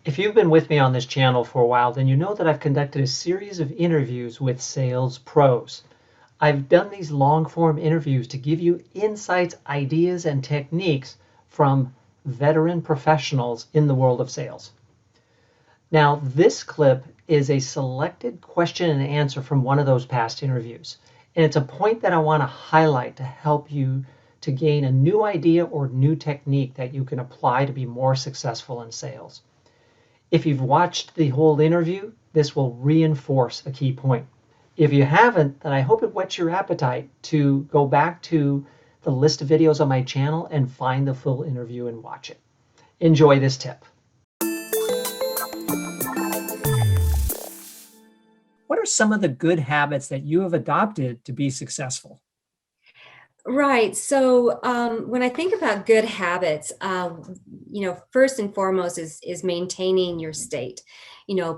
If you've been with me on this channel for a while, then you know that I've conducted a series of interviews with sales pros. I've done these long form interviews to give you insights, ideas, and techniques from veteran professionals in the world of sales. Now, this clip is a selected question and answer from one of those past interviews. And it's a point that I want to highlight to help you to gain a new idea or new technique that you can apply to be more successful in sales. If you've watched the whole interview, this will reinforce a key point. If you haven't, then I hope it whets your appetite to go back to the list of videos on my channel and find the full interview and watch it. Enjoy this tip. What are some of the good habits that you have adopted to be successful? Right. So when I think about good habits, first and foremost is maintaining your state.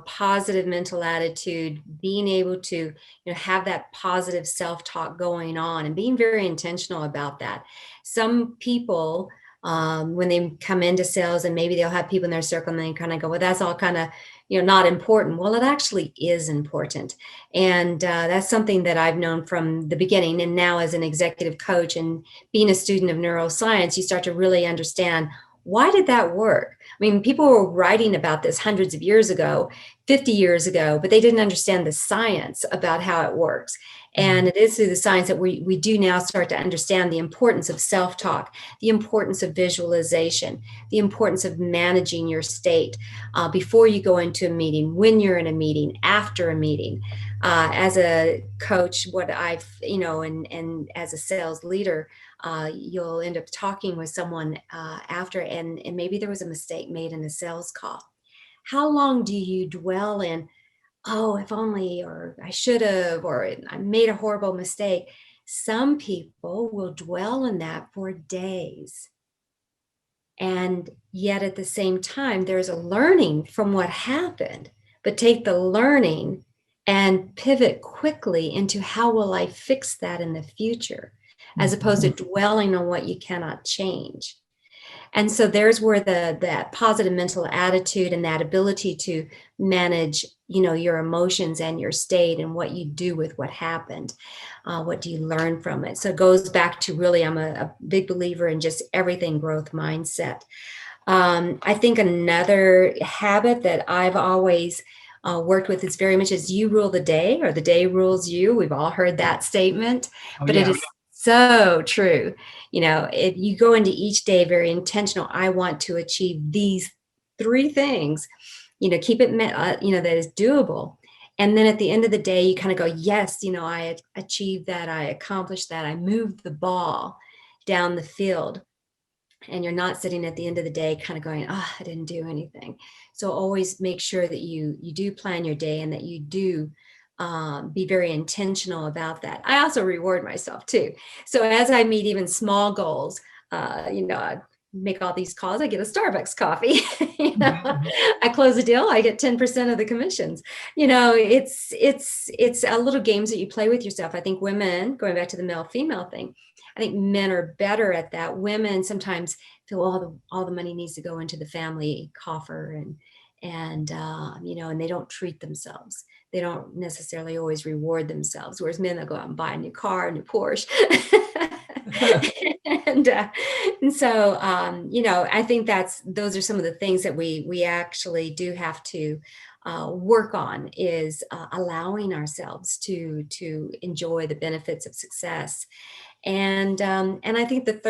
Positive mental attitude, being able to, have that positive self-talk going on, and being very intentional about that. Some people, when they come into sales, and maybe they'll have people in their circle, and they kind of go, "Well, that's all kind of, not important." Well, it actually is important. And that's something that I've known from the beginning. And now as an executive coach and being a student of neuroscience, you start to really understand, why did that work? I mean, people were writing about this hundreds of years ago, 50 years ago, but they didn't understand the science about how it works. And it is through the science that we do now start to understand the importance of self-talk, the importance of visualization, the importance of managing your state before you go into a meeting, when you're in a meeting, after a meeting. As a coach, what I've, and as a sales leader, you'll end up talking with someone after, and maybe there was a mistake made in a sales call. How long do you dwell in, oh, if only, or I should have, or I made a horrible mistake? Some people will dwell in that for days. And yet at the same time, there's a learning from what happened, but take the learning and pivot quickly into how will I fix that in the future, as opposed to dwelling on what you cannot change. And so there's where that positive mental attitude and that ability to manage, your emotions and your state and what you do with what happened. What do you learn from it? So it goes back to, really, I'm a big believer in just everything growth mindset. I think another habit that I've always worked with is very much as you rule the day, or the day rules you. We've all heard that statement, but yeah. It is so true. If you go into each day very intentional, I want to achieve these 3 things, keep it, that is doable. And then at the end of the day, you kind of go, yes, I achieved that. I accomplished that. I moved the ball down the field. And you're not sitting at the end of the day kind of going, oh, I didn't do anything. So always make sure that you do plan your day, and that you do be very intentional about that. I also reward myself too. So as I meet even small goals, I make all these calls, I get a Starbucks coffee. I close a deal, I get 10% of the commissions. It's a little games that you play with yourself. I think women, going back to the male-female thing, I think men are better at that. Women sometimes feel all the money needs to go into the family coffer, and they don't treat themselves. They don't necessarily always reward themselves. Whereas men, they'll go out and buy a new car, a new Porsche. and so, I think those are some of the things that we actually do have to work on, is allowing ourselves to enjoy the benefits of success. And I think the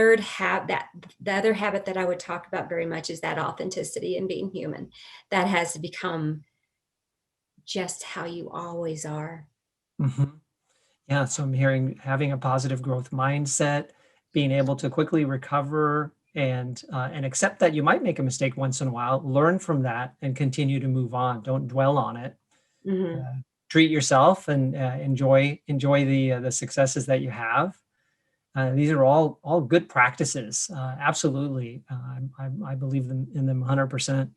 other habit that I would talk about very much is that authenticity and being human. That has to become just how you always are. Yeah, so I'm hearing having a positive growth mindset, being able to quickly recover and accept that you might make a mistake once in a while, learn from that, and continue to move on. Don't dwell on it. Treat yourself and enjoy the successes that you have. These are all good practices. Absolutely, I believe in them 100%.